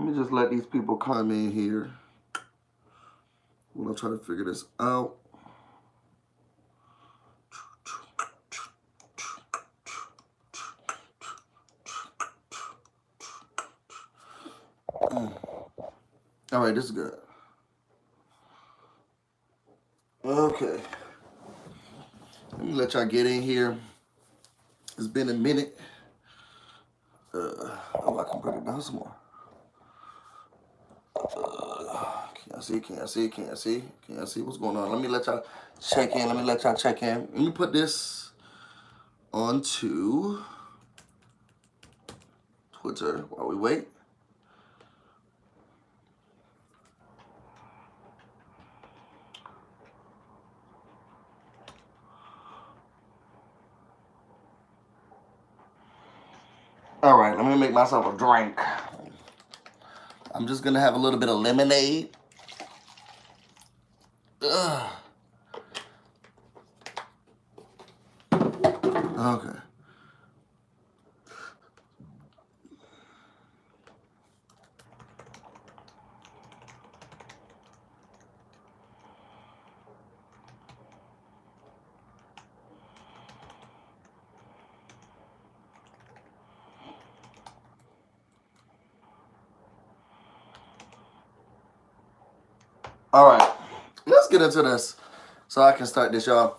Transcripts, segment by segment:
Let me just let these people come in here. We'll try to figure this out. All right, this is good. Okay. Let me let y'all get in here. It's been a minute. Oh, I can bring it down some more. Can't see what's going on. Let me let y'all check in. Let me put this onto Twitter while we wait. All right, let me make myself a drink. I'm just gonna have a little bit of lemonade. Ugh. Okay. All right, let's get into this so I can start this, y'all.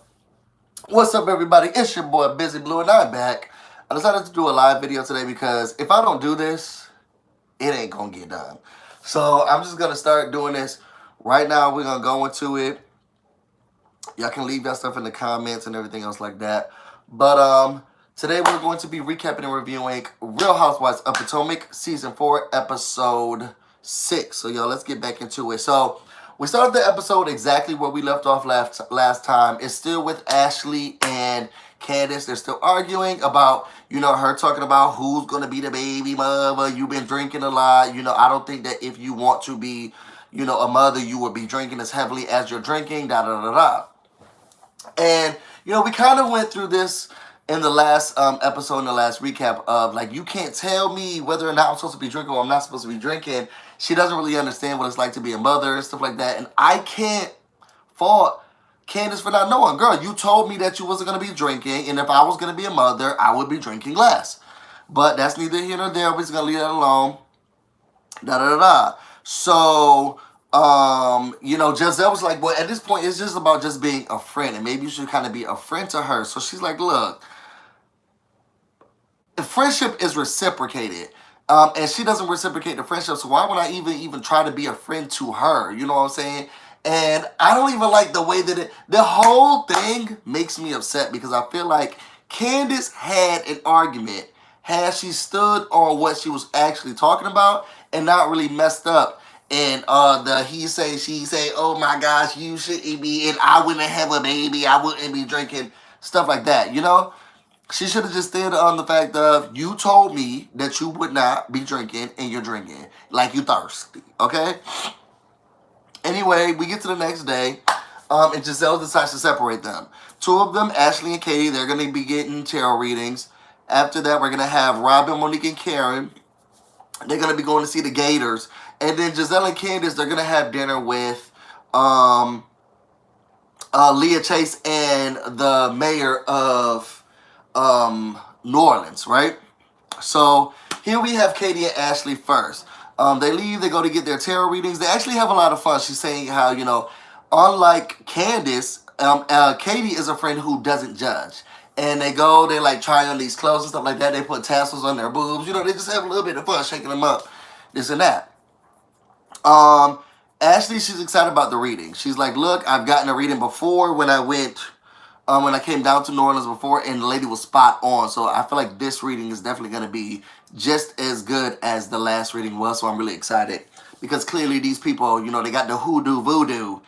What's up, everybody? It's your boy, Busy Blue, and I'm back. I decided to do a live video today because if I don't do this, it ain't gonna get done. So I'm just gonna start doing this right now. We're gonna go into it. Y'all can leave that stuff in the comments and everything else like that. But today we're going to be recapping and reviewing Real Housewives of Potomac, Season 4, Episode 6. So, y'all, let's get back into it. So, we started the episode exactly where we left off last time. It's still with Ashley and Candace. They're still arguing about, her talking about who's going to be the baby mother. You've been drinking a lot. I don't think that if you want to be, a mother, you would be drinking as heavily as you're drinking, da-da-da-da. And, we kind of went through this in the last episode, in the last recap of, like, you can't tell me whether or not I'm supposed to be drinking or I'm not supposed to be drinking. She doesn't really understand what it's like to be a mother and stuff like that. And I can't fault Candace for not knowing. Girl, you told me that you wasn't going to be drinking. And if I was going to be a mother, I would be drinking less. But that's neither here nor there. We're just going to leave that alone. Da-da-da-da. So, Giselle was like, well, at this point, it's just about just being a friend. And maybe you should kind of be a friend to her. So she's like, look, the friendship is reciprocated. And she doesn't reciprocate the friendship, so why would I even try to be a friend to her? You know what I'm saying? And I don't even like the way that the whole thing makes me upset because I feel like Candace had an argument had she stood on what she was actually talking about and not really messed up. And the he say, she say, oh my gosh, you shouldn't be, and I wouldn't have a baby, I wouldn't be drinking, stuff like that, She should have just stood on the fact of, you told me that you would not be drinking, and you're drinking. Like you thirsty, okay? Anyway, we get to the next day, and Giselle decides to separate them. Two of them, Ashley and Katie, they're going to be getting tarot readings. After that, we're going to have Robin, Monique, and Karen. They're going to be going to see the Gators. And then Giselle and Candace, they're going to have dinner with Leah Chase and the mayor of New Orleans, right? So here we have Katie and Ashley first. They leave, they go to get their tarot readings. They actually have a lot of fun. She's saying how, unlike Candace, Katie is a friend who doesn't judge. And they go, they like try on these clothes and stuff like that. They put tassels on their boobs. They just have a little bit of fun shaking them up, this and that. Ashley, she's excited about the reading. She's like, look, I've gotten a reading before when I came down to New Orleans before, and the lady was spot on. So I feel like this reading is definitely going to be just as good as the last reading was. So I'm really excited because clearly these people, they got the hoodoo voodoo.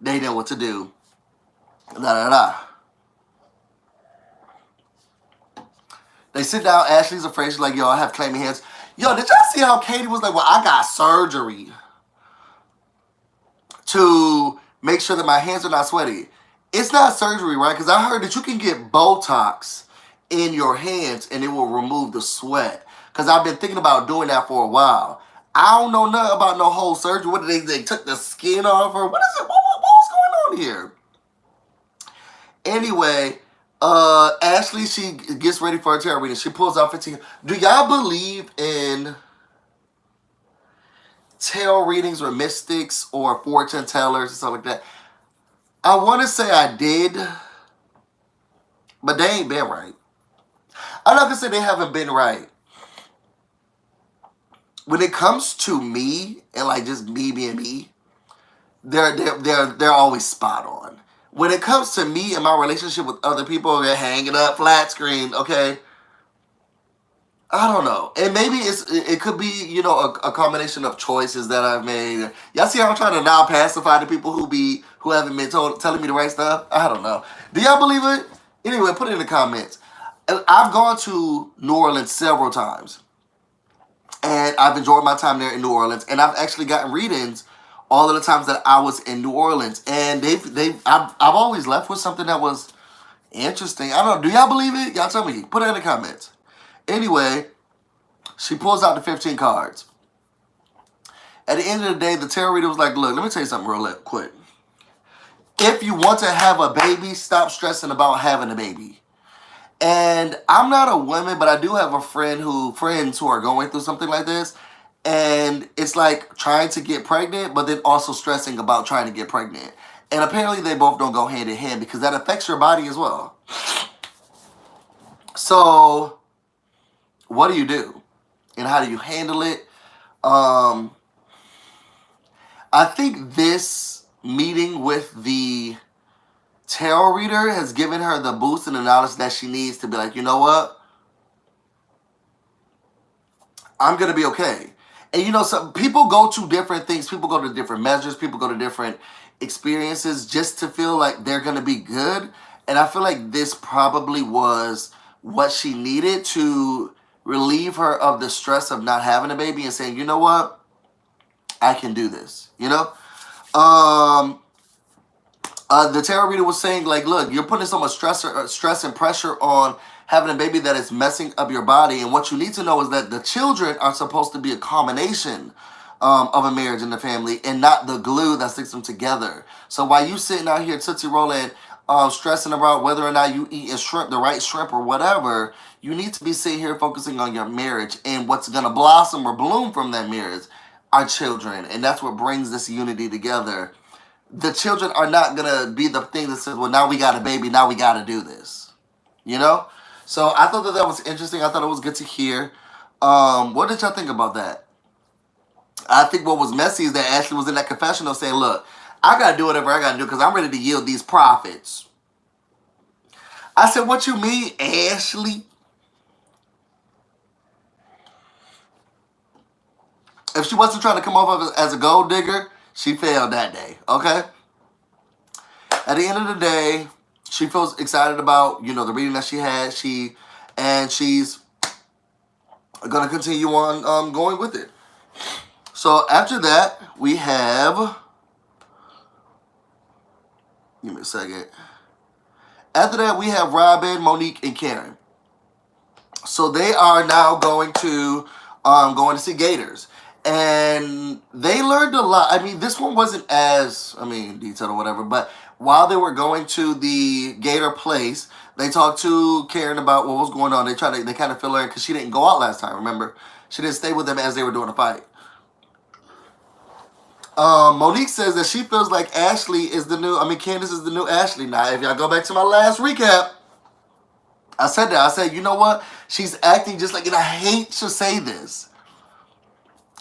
They know what to do. Da-da-da. They sit down. Ashley's afraid. She's like, yo, I have clammy hands. Yo, did y'all see how Katie was like, well, I got surgery to make sure that my hands are not sweaty. It's not surgery, right? Because I heard that you can get Botox in your hands and it will remove the sweat. Because I've been thinking about doing that for a while. I don't know nothing about no whole surgery. What did they took the skin off her? What is it? What was going on here? Anyway, Ashley, she gets ready for her tarot reading. She pulls out 15. Do y'all believe in tarot readings or mystics or fortune tellers and stuff like that? I want to say I did, but they ain't been right. I'm not gonna say they haven't been right. When it comes to me and like just me being me, they're always spot on. When it comes to me and my relationship with other people, they're hanging up flat screen. Okay, I don't know, and maybe it could be, you know, a combination of choices that I've made. Y'all see how I'm trying to now pacify the people who haven't been telling me the right stuff. I don't know. Do y'all believe it? Anyway, put it in the comments. I've gone to New Orleans several times, and I've enjoyed my time there in New Orleans, and I've actually gotten readings all of the times that I was in New Orleans, and I've always left with something that was interesting. I don't know. Do y'all believe it? Y'all tell me. Put it in the comments. Anyway, she pulls out the 15 cards. At the end of the day, the tarot reader was like, look, let me tell you something real quick. If you want to have a baby, stop stressing about having a baby. And I'm not a woman, but I do have friends who are going through something like this. And it's like trying to get pregnant, but then also stressing about trying to get pregnant. And apparently they both don't go hand in hand because that affects your body as well. So what do? And how do you handle it? I think this meeting with the tarot reader has given her the boost and the knowledge that she needs to be like, you know what? I'm going to be okay. And you know, some people go to different things. People go to different measures. People go to different experiences just to feel like they're going to be good. And I feel like this probably was what she needed to relieve her of the stress of not having a baby and saying, you know what? I can do this, you know? The tarot reader was saying, like, look, you're putting so much stress and pressure on having a baby that is messing up your body. And what you need to know is that the children are supposed to be a combination of a marriage and a family and not the glue that sticks them together. So while you sitting out here tootsie rolling, stressing about whether or not you eat the right shrimp or whatever, you need to be sitting here focusing on your marriage and what's going to blossom or bloom from that marriage are children. And that's what brings this unity together. The children are not going to be the thing that says, well, now we got a baby, now we got to do this. You know? So I thought that was interesting. I thought it was good to hear. What did y'all think about that? I think what was messy is that Ashley was in that confessional saying, look, I got to do whatever I got to do because I'm ready to yield these profits. I said, what you mean, Ashley? If she wasn't trying to come off as a gold digger, she failed that day, okay? At the end of the day, she feels excited about, you know, the reading that she had. She's going to continue on going with it. So after that, we have... Give me a second. After that, we have Robin, Monique, and Karen. So they are now going to see Gators. And they learned a lot. I mean, this one wasn't as, detailed or whatever. But while they were going to the Gator place, they talked to Karen about what was going on. They kind of fill her in because she didn't go out last time, remember? She didn't stay with them as they were doing a fight. Monique says that she feels like Candace is the new Ashley. Now, if y'all go back to my last recap, I said that. I said, you know what? She's acting just like, and I hate to say this.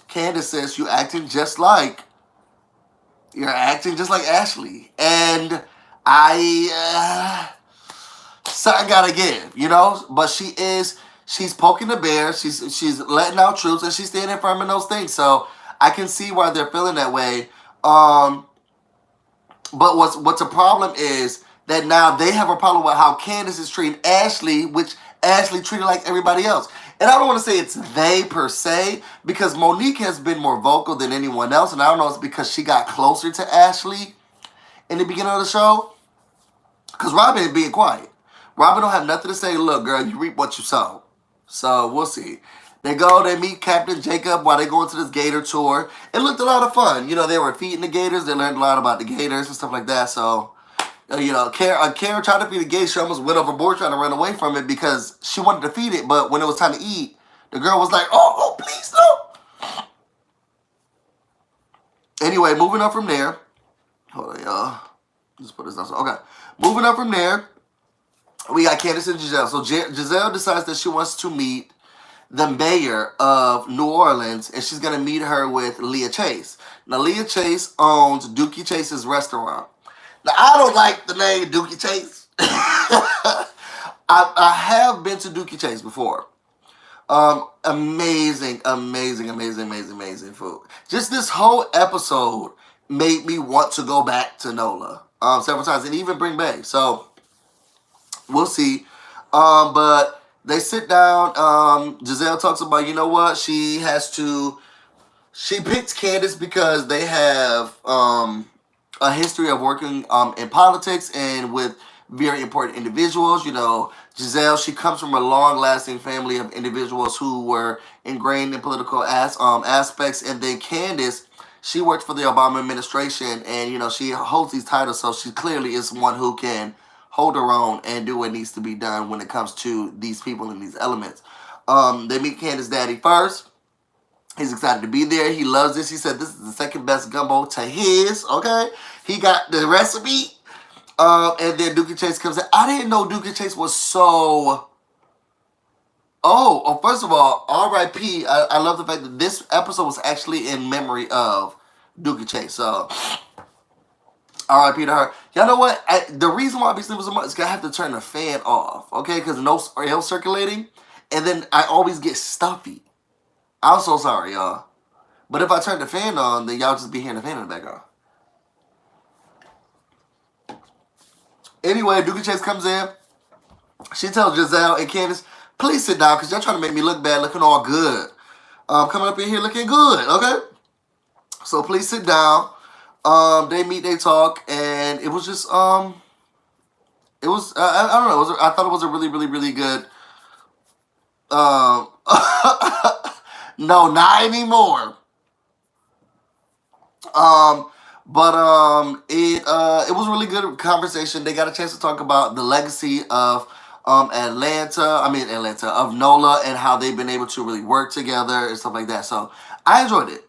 Candace says you're acting just like Ashley. And something gotta give, you know? But she's poking the bear, she's letting out troops, and she's standing firm in those things. So I can see why they're feeling that way. But what's a problem is that now they have a problem with how Candace is treating Ashley, which Ashley treated like everybody else. And I don't want to say it's they per se, because Monique has been more vocal than anyone else. And I don't know if it's because she got closer to Ashley in the beginning of the show. Because Robin is being quiet. Robin don't have nothing to say. Look, girl, you reap what you sow. So we'll see. They go, they meet Captain Jacob while they go into this gator tour. It looked a lot of fun. You know, they were feeding the gators. They learned a lot about the gators and stuff like that. So, you know, Karen tried to feed a gator. She almost went overboard trying to run away from it because she wanted to feed it. But when it was time to eat, the girl was like, oh, please, no. Anyway, moving on from there. Hold on, y'all. Just put this down. Okay. Moving on from there, we got Candace and Giselle. So Giselle decides that she wants to meet the mayor of New Orleans, and she's going to meet her with Leah Chase. Now, Leah Chase owns Dookie Chase's restaurant. Now, I don't like the name Dookie Chase. I have been to Dookie Chase before. Amazing food. Just this whole episode made me want to go back to NOLA several times and even bring Bay. So, we'll see. But they sit down. Giselle talks about, you know what? She picks Candace because they have a history of working in politics and with very important individuals. You know, Giselle, she comes from a long-lasting family of individuals who were ingrained in political aspects. And then Candace, she worked for the Obama administration, and, you know, she holds these titles, so she clearly is one who can hold her own and do what needs to be done when it comes to these people and these elements. They meet Candace's daddy first. He's excited to be there. He loves this. He said this is the second best gumbo to his, okay? He got the recipe. And then Dookie Chase comes in. I didn't know Dookie Chase was so... Oh, first of all, R.I.P. I love the fact that this episode was actually in memory of Dookie Chase. So... R.I.P. to her. Y'all know what? The reason why I be sleeping so much is because I have to turn the fan off, okay? Because no air circulating, and then I always get stuffy. I'm so sorry, y'all. But if I turn the fan on, then y'all just be hearing the fan in the background. Anyway, Dookie Chase comes in. She tells Giselle and Candace, please sit down, because y'all trying to make me look bad, looking all good. Coming up in here looking good, okay? So please sit down. They meet, they talk, and it was just, it was, I don't know, I thought it was a really good, no, not anymore. It was a really good conversation. They got a chance to talk about the legacy of, of NOLA, and how they've been able to really work together and stuff like that. So, I enjoyed it.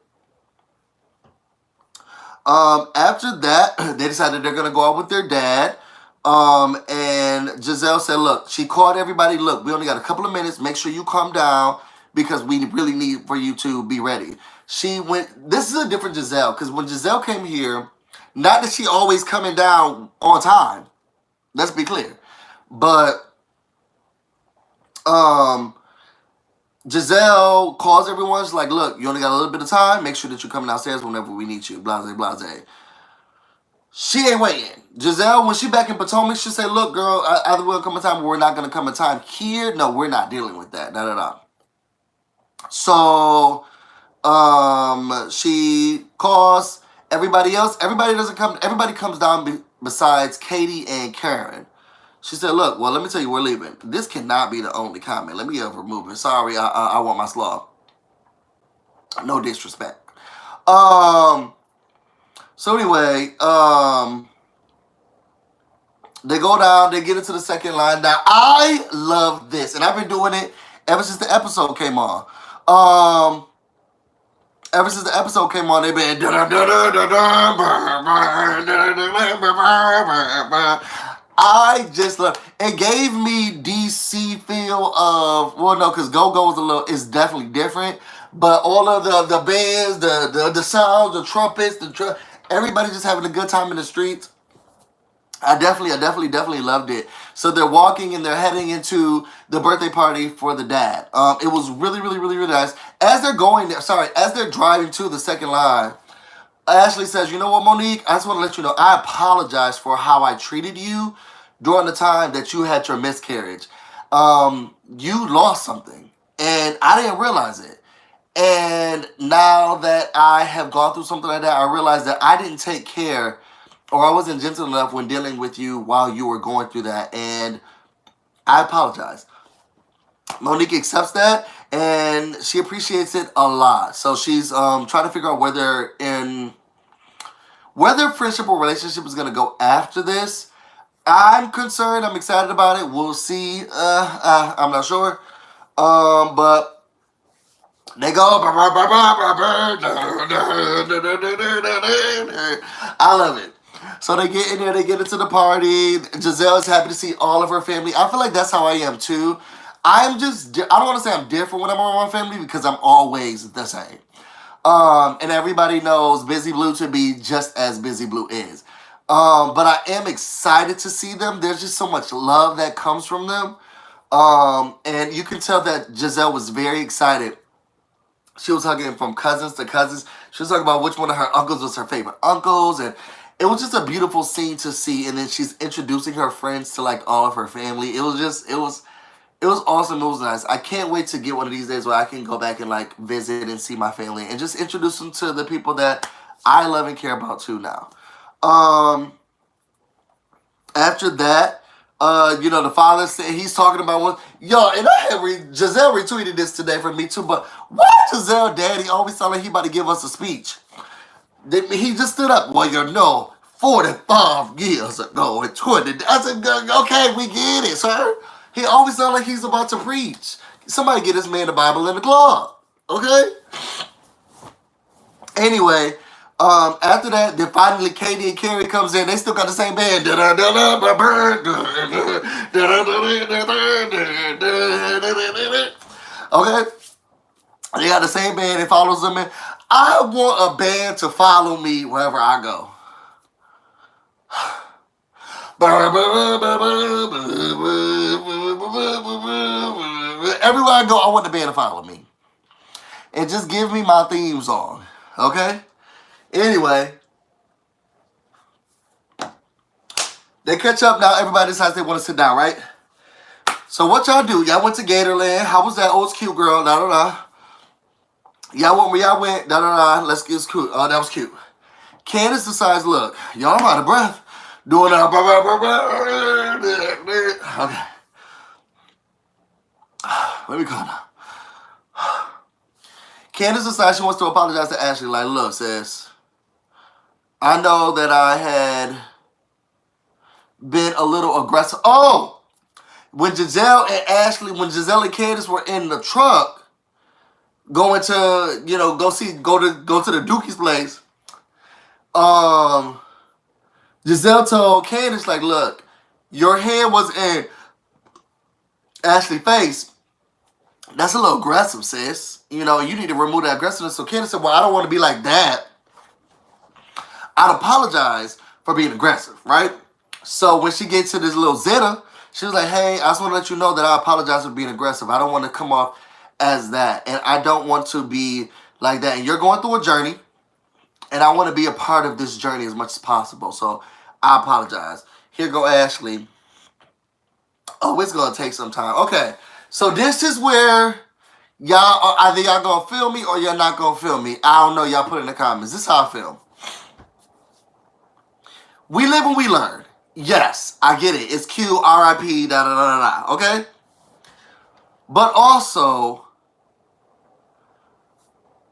After that, they decided they're going to go out with their dad. And Giselle said, look, she called everybody, look, we only got a couple of minutes. Make sure you calm down because we really need for you to be ready. This is a different Giselle, because when Giselle came here, not that she always coming down on time. Let's be clear. But, Giselle calls everyone. She's like, look, you only got a little bit of time. Make sure that you're coming downstairs whenever we need you. Blase. She ain't waiting. Giselle, when she back in Potomac, she say, look, girl, either we'll come in time or we're not going to come in time. Here, no, we're not dealing with that. So, she calls everybody else. Everybody doesn't come. Everybody comes down besides Katie and Karen. She said, look, well, let me tell you, we're leaving. This cannot be the only comment. Let me remove it. Sorry, I want my slaw. No disrespect. So anyway, they go down, they get into the second line. Now, I love this, and I've been doing it ever since the episode came on. Ever since the episode came on, they've been... I just love... It gave me DC feel of... Well, no, because Go-Go is definitely different. But all of the bands, the sounds, the trumpets, everybody just having a good time in the streets. I definitely loved it. So they're walking and they're heading into the birthday party for the dad. It was really nice. As they're driving to the second line, Ashley says, you know what, Monique? I just want to let you know, I apologize for how I treated you during the time that you had your miscarriage. You lost something, and I didn't realize it. And now that I have gone through something like that, I realized that I didn't take care, or I wasn't gentle enough when dealing with you while you were going through that, and I apologize. Monique accepts that, and she appreciates it a lot. So she's trying to figure out whether friendship or relationship is gonna go after this. I'm concerned. I'm excited about it. We'll see. I'm not sure. But they go. I love it. So they get in there. They get into the party. Giselle is happy to see all of her family. I feel like that's how I am too. I don't want to say I'm different when I'm around my family because I'm always the same. And everybody knows Busy Blue to be just as Busy Blue is. But I am excited to see them. There's just so much love that comes from them. And you can tell that Giselle was very excited. She was hugging from cousins to cousins. She was talking about which one of her uncles was her favorite uncles. And it was just a beautiful scene to see. And then she's introducing her friends to like all of her family. It was awesome. It was nice. I can't wait to get one of these days where I can go back and like visit and see my family and just introduce them to the people that I love and care about too now. After that, the father said he's talking about one. Yo, and Giselle retweeted this today from me too. But why Giselle daddy always sound like he about to give us a speech? He just stood up. Well, 45 years ago in 20. I said, okay, we get it, sir. He always sounds like he's about to preach. Somebody get this man the Bible in the club. Okay? Anyway, after that, then finally Katie and Carrie comes in. They still got the same band. Okay? They got the same band. It follows them in. I want a band to follow me wherever I go. Everywhere I go, I want the band to follow me. And just give me my theme song. Okay? Anyway. They catch up now. Everybody decides they want to sit down, right? So what y'all do? Y'all went to Gatorland. How was that? Oh, it's cute, girl. Y'all went where y'all went. Let's get it's cute. Oh, that was cute. Candace decides, look, y'all, I'm out of breath. Doing that. Okay. Let me go now. Candace decides she wants to apologize to Ashley. Like, look, sis, I know that I had been a little aggressive. Oh, when Giselle and Candace were in the truck going to, go to the Dookie's place, Giselle told Candace, like, look, your hand was in Ashley's face. That's a little aggressive, sis. You need to remove that aggressiveness. So Candace said, well, I don't want to be like that. I'd apologize for being aggressive, right? So when she gets to this little Zeta, she was like, hey, I just want to let you know that I apologize for being aggressive. I don't want to come off as that. And I don't want to be like that. And you're going through a journey. And I want to be a part of this journey as much as possible. So I apologize. Here go Ashley. Oh, it's going to take some time. Okay. So this is where either y'all going to feel me or y'all not going to feel me. I don't know. Y'all put it in the comments. This is how I feel. We live and we learn. Yes, I get it. It's cute, R.I.P., okay? But also,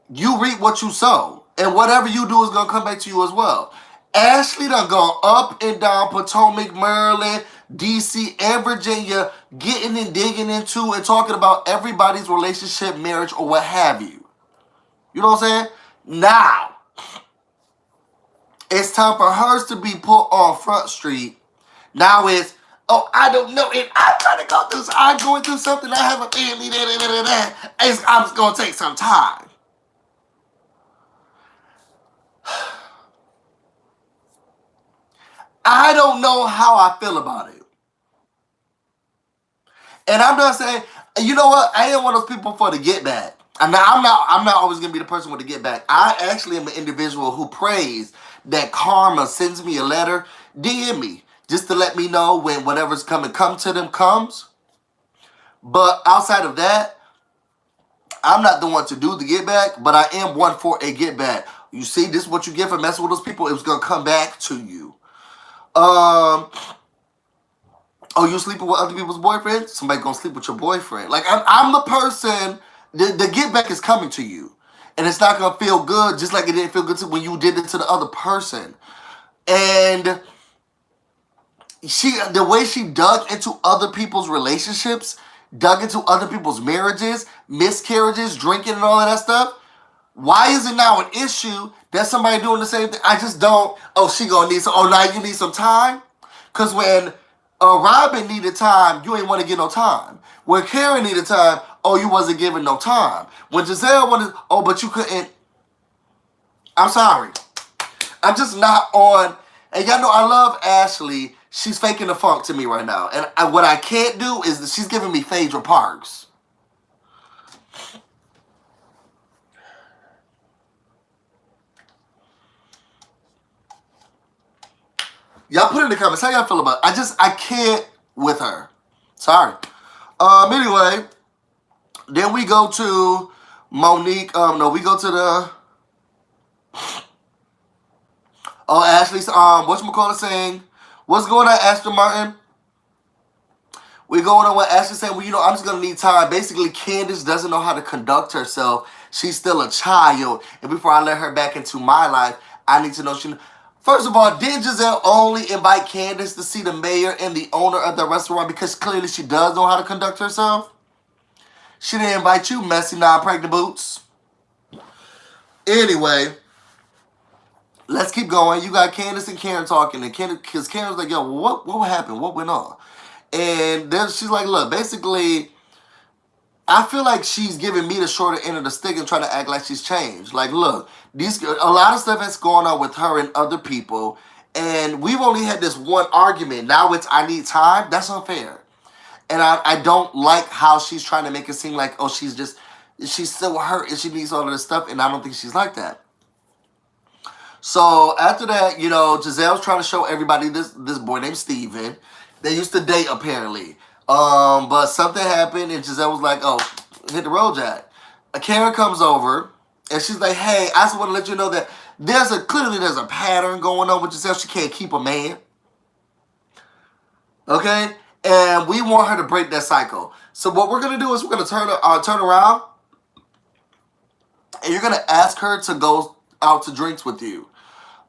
you reap what you sow. And whatever you do is going to come back to you as well. Ashley done gone up and down Potomac, Maryland, D.C., and Virginia, getting and digging into and talking about everybody's relationship, marriage, or what have you. You know what I'm saying? Now, it's time for hers to be put on Front Street. Now it's, oh, I don't know. And I'm trying to go through, I'm going through something. I have a family. I'm just going to take some time. I don't know how I feel about it. And I'm not saying, you know what? I ain't one of those people for the get back. I'm not always going to be the person with the get back. I actually am an individual who prays that karma sends me a letter, DM me, just to let me know when whatever's coming come to them comes. But outside of that, I'm not the one to do the get back, but I am one for a get back. You see, this is what you get for messing with those people. It was going to come back to you. Oh, you sleeping with other people's boyfriends? Somebody going to sleep with your boyfriend. Like, I'm the person the get back is coming to you. And it's not gonna feel good, just like it didn't feel good when you did it to the other person. And the way she dug into other people's relationships, dug into other people's marriages, miscarriages, drinking, and all of that stuff. Why is it now an issue that somebody doing the same thing? I just don't. Oh, she gonna need some. Oh, now you need some time. Cause when Robin needed time, you ain't want to get no time. When Karen needed time, oh, you wasn't giving no time. When Giselle wanted, oh, but you couldn't. I'm sorry. I'm just not on. And y'all know I love Ashley. She's faking the funk to me right now. And what I can't do is that she's giving me Phaedra Parks. Y'all put in the comments how y'all feel about it. I can't with her. Sorry. Anyway, then we go to Monique. No, we go to the Ashley's whatchamacallit saying, what's going on, Ashley Martin? We going on what Ashley saying, well, I'm just gonna need time. Basically, Candace doesn't know how to conduct herself. She's still a child. And before I let her back into my life, I need to know First of all, did Giselle only invite Candace to see the mayor and the owner of the restaurant because clearly she does know how to conduct herself? She didn't invite you, messy, non-pregnant boots. Anyway, let's keep going. You got Candace and Karen talking, and because Karen's like, yo, what happened? What went on? And then she's like, look, basically, I feel like she's giving me the shorter end of the stick and trying to act like she's changed. Like, look, a lot of stuff that's going on with her and other people, and we've only had this one argument. Now it's I need time. That's unfair. And I don't like how she's trying to make it seem like, oh, she's still hurt and she needs all of this stuff, and I don't think she's like that. So after that, Giselle's trying to show everybody this boy named Steven. They used to date, apparently. But something happened, and Giselle was like, oh, hit the road, Jack. Karen comes over, and she's like, hey, I just want to let you know that clearly there's a pattern going on with Giselle. She can't keep a man. Okay? And we want her to break that cycle. So what we're going to do is we're going to turn around, and you're going to ask her to go out to drinks with you.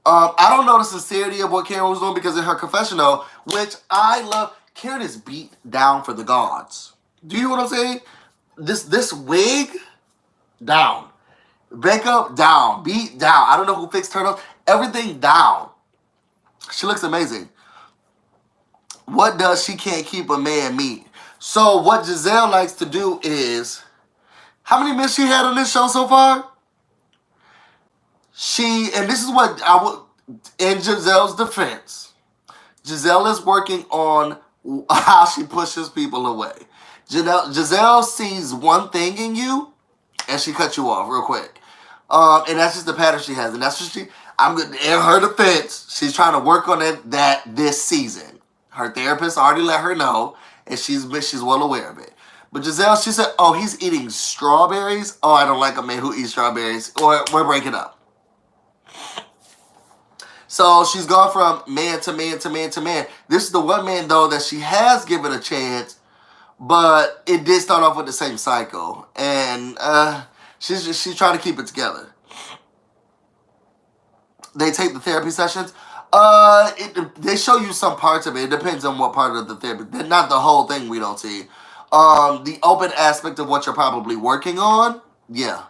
I don't know the sincerity of what Karen was doing because in her confessional, which I love, Karen is beat down for the gods. Do you know what I'm saying? This wig, down. Makeup, down. Beat down. I don't know who fixed her up. Everything down. She looks amazing. What does she can't keep a man mean? So what Giselle likes to do is, how many men she had on this show so far? And this is what in Giselle's defense, Giselle is working on how she pushes people away. Giselle sees one thing in you, and she cuts you off real quick. And that's just the pattern she has. And that's what in her defense, she's trying to work on that this season. Her therapist already let her know, and she's well aware of it. But Giselle, she said, oh, he's eating strawberries? Oh, I don't like a man who eats strawberries. Or we're breaking up. So she's gone from man to man to man to man. This is the one man, though, that she has given a chance, but it did start off with the same cycle. And she's trying to keep it together. They take the therapy sessions. They show you some parts of it. It depends on what part of the therapy. Not the whole thing we don't see. The open aspect of what you're probably working on, yeah.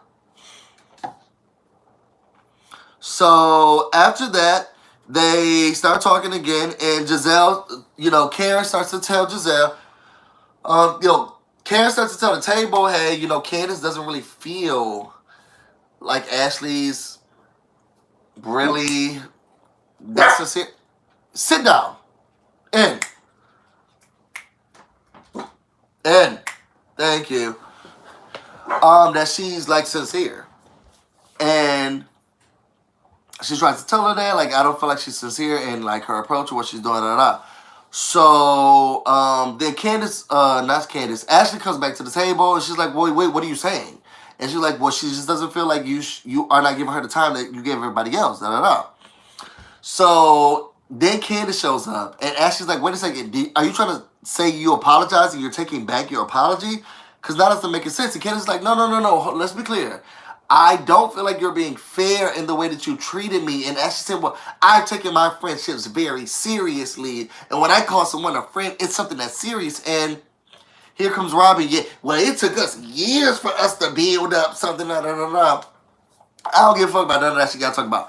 So after that, they start talking again, and Giselle, Karen starts to tell Giselle, Karen starts to tell the table, hey, Candace doesn't really feel like Ashley's really that sincere. Sit down. In. Thank you. That she's like sincere. And she tries to tell her that, like, I don't feel like she's sincere in, like, her approach or what she's doing, So, then Ashley comes back to the table, and she's like, wait, what are you saying? And she's like, well, she just doesn't feel like you are not giving her the time that you gave everybody else, So, then Candace shows up, and Ashley's like, wait a second, are you trying to say you apologize and you're taking back your apology? Because now that's making sense. And Candace's like, no. Let's be clear. I don't feel like you're being fair in the way that you treated me. And as she said, well, I've taken my friendships very seriously. And when I call someone a friend, it's something that's serious. And here comes Robin. Yeah, well, it took us years for us to build up something. I don't give a fuck about none of that shit you gotta talk about.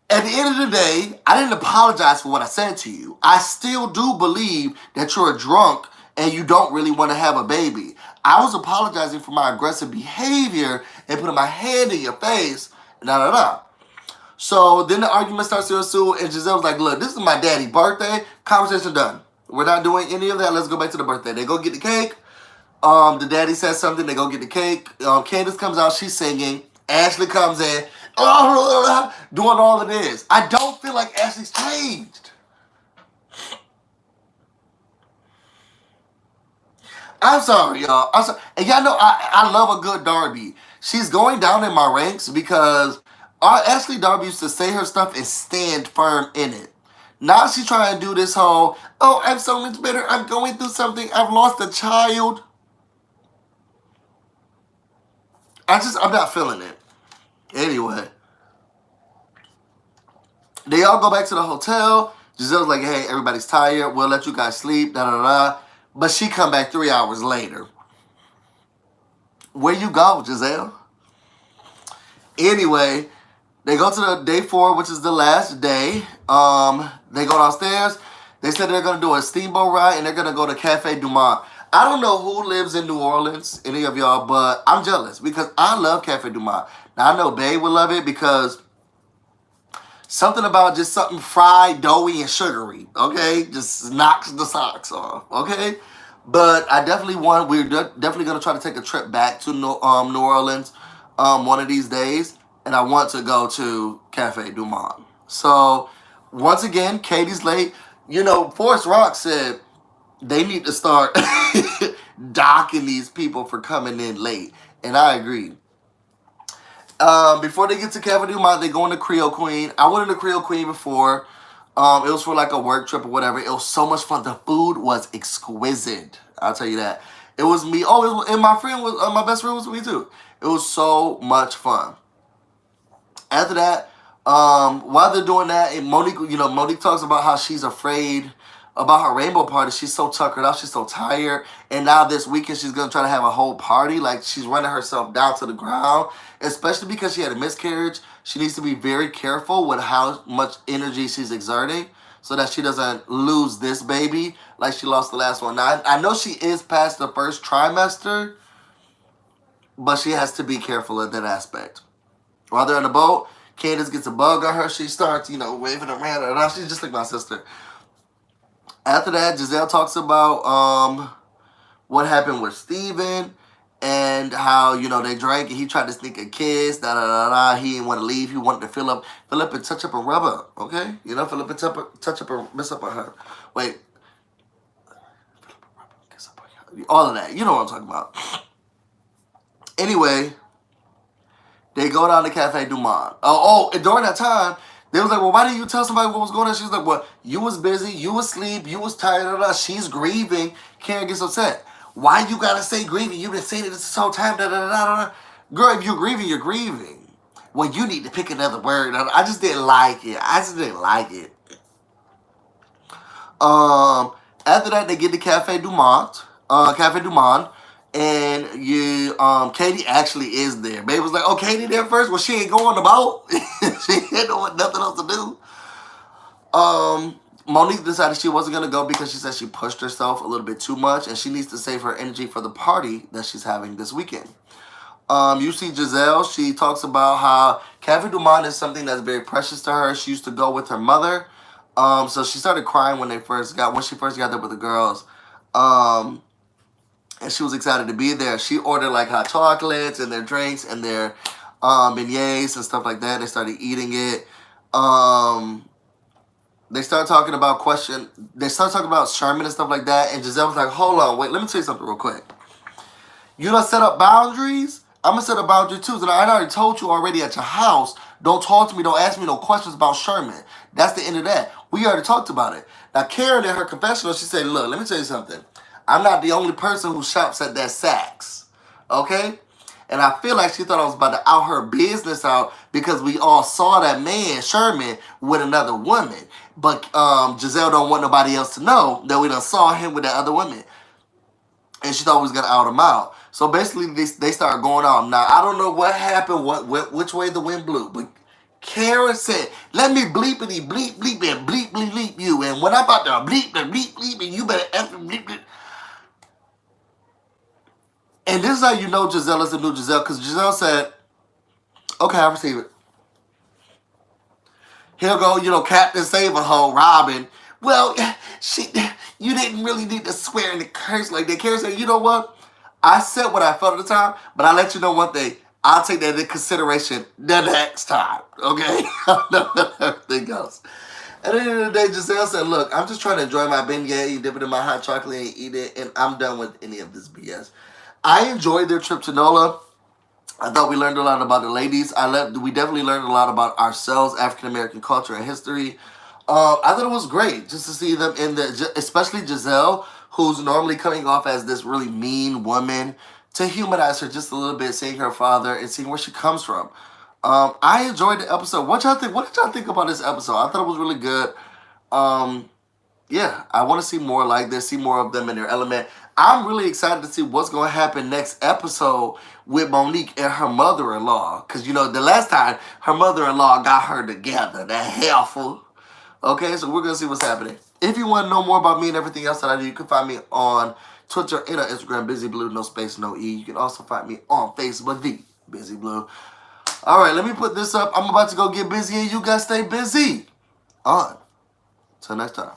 At the end of the day, I didn't apologize for what I said to you. I still do believe that you're a drunk and you don't really want to have a baby. I was apologizing for my aggressive behavior and putting my hand in your face. So then the argument starts to ensue, and Giselle was like, look, this is my daddy's birthday. Conversation done. We're not doing any of that. Let's go back to the birthday. They go get the cake. The daddy says something. They go get the cake. Candace comes out. She's singing. Ashley comes in. Doing all of this. I don't feel like Ashley's changed. I'm sorry, y'all. I'm sorry. And y'all know I love a good Darby. She's going down in my ranks because Ashley Darby used to say her stuff and stand firm in it. Now she's trying to do this whole, oh, I'm so much better. I'm going through something. I've lost a child. I'm not feeling it. Anyway. They all go back to the hotel. Giselle's like, hey, everybody's tired. We'll let you guys sleep. But she come back 3 hours later. Where you go, Giselle? Anyway, they go to the day 4, which is the last day. They go downstairs. They said they're going to do a steamboat ride, and they're going to go to Cafe Du Monde. I don't know who lives in New Orleans, any of y'all, but I'm jealous because I love Cafe Du Monde. Now, I know Bae would love it because something about just something fried, doughy, and sugary, okay? Just knocks the socks off, okay? But I definitely we're definitely going to try to take a trip back to New Orleans one of these days, and I want to go to Cafe Du Monde. So, once again, Katie's late. You know, Forrest Rock said they need to start docking these people for coming in late, and I agree. Before they get to Cafe Du Monde, they go into Creole Queen. I went into Creole Queen before. It was for like a work trip or whatever. It was so much fun. The food was exquisite. I'll tell you that. It was me. Oh, and my friend was my best friend was with me too. It was so much fun. After that, while they're doing that, and Monique talks about how she's afraid about her rainbow party. She's so tuckered out. She's so tired. And now this weekend, she's going to try to have a whole party. Like, she's running herself down to the ground, especially because she had a miscarriage. She needs to be very careful with how much energy she's exerting so that she doesn't lose this baby like she lost the last one. Now, I know she is past the first trimester, but she has to be careful in that aspect. While they're on the boat, Candace gets a bug on her. She starts, waving around her. Now she's just like my sister. After that, Giselle talks about what happened with Steven and how, they drank and he tried to sneak a kiss, He didn't want to leave. He wanted to fill up and touch up and rub up, okay? Fill up and touch up and mess up on her. Wait. All of that. You know what I'm talking about. Anyway, they go down to Cafe Du Monde. And during that time, they was like, well, why didn't you tell somebody what was going on? She was like, well, you was busy, you was asleep, you was tired. She's grieving. Karen gets upset. Why you gotta say grieving? You've been saying it this whole time. Girl, if you're grieving, you're grieving. Well, you need to pick another word. I just didn't like it. After that, they get to Cafe Du Monde. And Katie actually is there. Babe was like, oh, Katie there first? Well, she ain't going about. She ain't doing nothing else to do. Monique decided she wasn't going to go because she said she pushed herself a little bit too much and she needs to save her energy for the party that she's having this weekend. You see Giselle, she talks about how Cafe Du Monde is something that's very precious to her. She used to go with her mother. So she started crying when she first got there with the girls. And she was excited to be there. She ordered like hot chocolates and their drinks and their beignets and stuff like that. They started eating it. They started talking about Sherman and stuff like that. And Giselle was like, hold on, wait, let me tell you something real quick. You done set up boundaries? I'm going to set a boundary too. And I already told you already at your house, don't talk to me, don't ask me no questions about Sherman. That's the end of that. We already talked about it. Now, Karen in her confessional, she said, look, let me tell you something. I'm not the only person who shops at that Saks. Okay? And I feel like she thought I was about to out her business out because we all saw that man, Sherman, with another woman. But Giselle don't want nobody else to know that we done saw him with that other woman. And she thought we was going to out him out. So basically, they started going on. Now, I don't know what happened, which way the wind blew. But Karen said, let me bleepity bleep bleep and bleep bleep bleep you. And when I'm about to bleep bleep bleep and you better effing bleep bleep. And this is how you know Giselle is the new Giselle. Because Giselle said, okay, I receive it. He'll go, Captain Save-A-Hole, Robin. Well, you didn't really need to swear and curse like that. Karen said, you know what? I said what I felt at the time, but I'll let you know one thing. I'll take that into consideration the next time, okay? Everything else. At the end of the day, Giselle said, look, I'm just trying to enjoy my beignet, dip it in my hot chocolate and eat it, and I'm done with any of this BS. I enjoyed their trip to NOLA. I thought we learned a lot about the ladies. We definitely learned a lot about ourselves, African American culture and history. I thought it was great just to see them especially Giselle, who's normally coming off as this really mean woman, to humanize her just a little bit, seeing her father and seeing where she comes from. I enjoyed the episode. What did y'all think about this episode? I thought it was really good. Yeah, I want to see more like this, see more of them in their element. I'm really excited to see what's going to happen next episode with Monique and her mother-in-law. Because, the last time her mother-in-law got her together, that helpful. Okay, so we're going to see what's happening. If you want to know more about me and everything else that I do, you can find me on Twitter and on Instagram, Busy Blue, no space, no E. You can also find me on Facebook, The Busy Blue. All right, let me put this up. I'm about to go get busy, and you guys stay busy. On. Till next time.